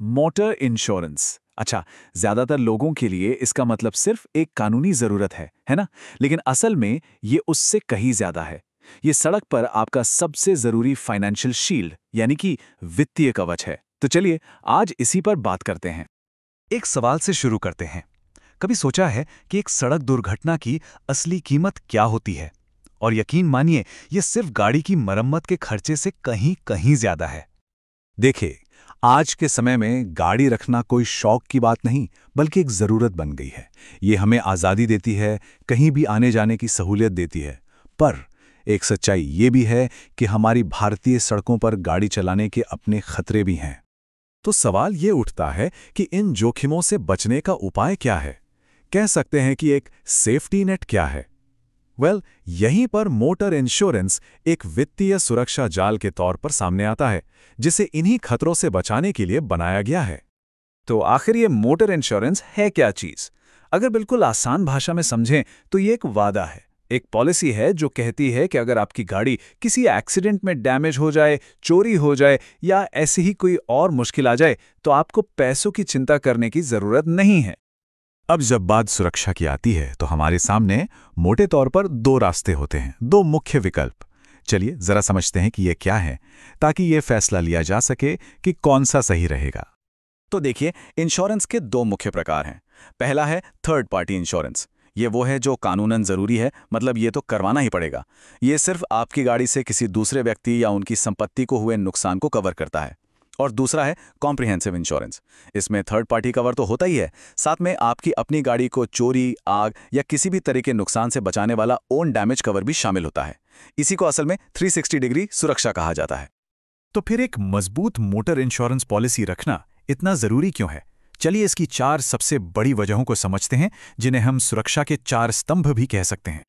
Motor insurance. अच्छा, ज्यादातर लोगों के लिए इसका मतलब सिर्फ एक कानूनी जरूरत है ना? लेकिन असल में ये उससे कहीं ज्यादा है। ये सड़क पर आपका सबसे जरूरी फाइनेंशियल शील्ड यानी कि वित्तीय कवच है। तो चलिए आज इसी पर बात करते हैं। एक सवाल से शुरू करते हैं। कभी सोचा है कि एक सड़क दुर्घटना की असली कीमत क्या होती है? और यकीन मानिए, ये सिर्फ गाड़ी की मरम्मत के खर्चे से कहीं कहीं ज्यादा है। देखिए, आज के समय में गाड़ी रखना कोई शौक की बात नहीं, बल्कि एक ज़रूरत बन गई है। ये हमें आज़ादी देती है, कहीं भी आने जाने की सहूलियत देती है। पर एक सच्चाई ये भी है कि हमारी भारतीय सड़कों पर गाड़ी चलाने के अपने खतरे भी हैं। तो सवाल ये उठता है कि इन जोखिमों से बचने का उपाय क्या है? कह सकते हैं कि एक सेफ्टी नेट क्या है? यहीं पर मोटर इंश्योरेंस एक वित्तीय सुरक्षा जाल के तौर पर सामने आता है, जिसे इन्हीं खतरों से बचाने के लिए बनाया गया है। तो आखिर ये मोटर इंश्योरेंस है क्या चीज? अगर बिल्कुल आसान भाषा में समझें तो ये एक वादा है, एक पॉलिसी है जो कहती है कि अगर आपकी गाड़ी किसी एक्सीडेंट में डैमेज हो जाए, चोरी हो जाए या ऐसी ही कोई और मुश्किल आ जाए तो आपको पैसों की चिंता करने की जरूरत नहीं है। अब जब बात सुरक्षा की आती है तो हमारे सामने मोटे तौर पर दो रास्ते होते हैं, दो मुख्य विकल्प। चलिए जरा समझते हैं कि ये क्या है, ताकि ये फैसला लिया जा सके कि कौन सा सही रहेगा। तो देखिए, इंश्योरेंस के दो मुख्य प्रकार हैं। पहला है थर्ड पार्टी इंश्योरेंस। ये वो है जो कानूनन जरूरी है, मतलब ये तो करवाना ही पड़ेगा। ये सिर्फ आपकी गाड़ी से किसी दूसरे व्यक्ति या उनकी संपत्ति को हुए नुकसान को कवर करता है। और दूसरा है कॉम्प्रिहेंसिव इंश्योरेंस। इसमें थर्ड पार्टी कवर तो होता ही है, साथ में आपकी अपनी गाड़ी को चोरी, आग या किसी भी तरह के नुकसान से बचाने वाला ओन डैमेज कवर भी शामिल होता है। इसी को असल में 360 डिग्री सुरक्षा कहा जाता है। तो फिर एक मजबूत मोटर इंश्योरेंस पॉलिसी रखना इतना जरूरी क्यों है? चलिए इसकी 4 सबसे बड़ी वजहों को समझते हैं, जिन्हें हम सुरक्षा के 4 स्तंभ भी कह सकते हैं।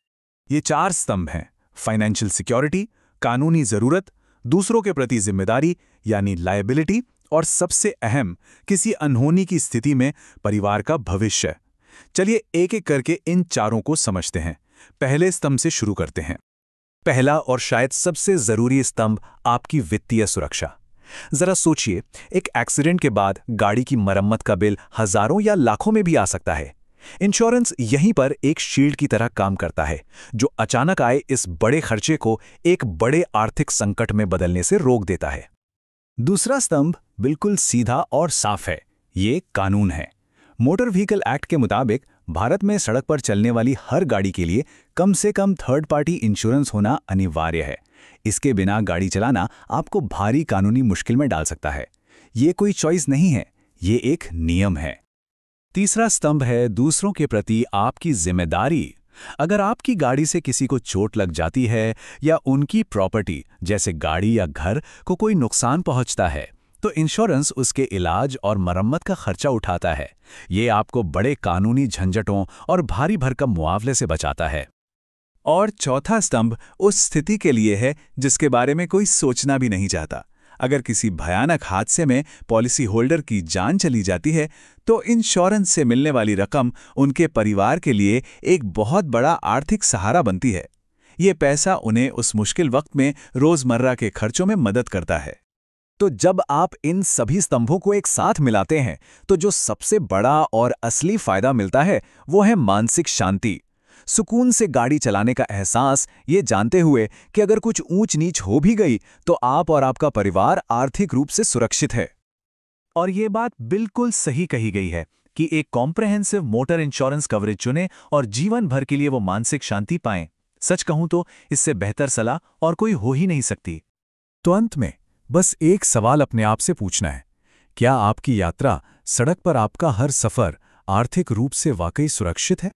ये 4 स्तंभ हैं: फाइनेंशियल सिक्योरिटी, कानूनी जरूरत, दूसरों के प्रति जिम्मेदारी यानी लायबिलिटी, और सबसे अहम, किसी अनहोनी की स्थिति में परिवार का भविष्य। चलिए एक एक करके इन चारों को समझते हैं। पहले स्तंभ से शुरू करते हैं। पहला और शायद सबसे जरूरी स्तंभ, आपकी वित्तीय सुरक्षा। जरा सोचिए, एक एक्सीडेंट के बाद गाड़ी की मरम्मत का बिल हजारों या लाखों में भी आ सकता है। इंश्योरेंस यहीं पर एक शील्ड की तरह काम करता है, जो अचानक आए इस बड़े खर्चे को एक बड़े आर्थिक संकट में बदलने से रोक देता है। दूसरा स्तंभ बिल्कुल सीधा और साफ है, ये कानून है। मोटर व्हीकल एक्ट के मुताबिक भारत में सड़क पर चलने वाली हर गाड़ी के लिए कम से कम थर्ड पार्टी इंश्योरेंस होना अनिवार्य है। इसके बिना गाड़ी चलाना आपको भारी कानूनी मुश्किल में डाल सकता है। ये कोई चॉइस नहीं है, ये एक नियम है। तीसरा स्तंभ है दूसरों के प्रति आपकी जिम्मेदारी। अगर आपकी गाड़ी से किसी को चोट लग जाती है या उनकी प्रॉपर्टी जैसे गाड़ी या घर को कोई नुकसान पहुंचता है, तो इंश्योरेंस उसके इलाज और मरम्मत का खर्चा उठाता है। ये आपको बड़े कानूनी झंझटों और भारी भरकम मुआवजे से बचाता है। और चौथा स्तंभ उस स्थिति के लिए है जिसके बारे में कोई सोचना भी नहीं चाहता। अगर किसी भयानक हादसे में पॉलिसी होल्डर की जान चली जाती है, तो इंश्योरेंस से मिलने वाली रकम उनके परिवार के लिए एक बहुत बड़ा आर्थिक सहारा बनती है। ये पैसा उन्हें उस मुश्किल वक्त में रोजमर्रा के खर्चों में मदद करता है। तो जब आप इन सभी स्तंभों को एक साथ मिलाते हैं, तो जो सबसे बड़ा और असली फायदा मिलता है वो है मानसिक शांति। सुकून से गाड़ी चलाने का एहसास, ये जानते हुए कि अगर कुछ ऊंच नीच हो भी गई तो आप और आपका परिवार आर्थिक रूप से सुरक्षित है। और ये बात बिल्कुल सही कही गई है कि एक कॉम्प्रिहेंसिव मोटर इंश्योरेंस कवरेज चुनें और जीवन भर के लिए वो मानसिक शांति पाएं। सच कहूं तो इससे बेहतर सलाह और कोई हो ही नहीं सकती। तो अंत में बस एक सवाल अपने आप से पूछना है: क्या आपकी यात्रा, सड़क पर आपका हर सफर आर्थिक रूप से वाकई सुरक्षित है?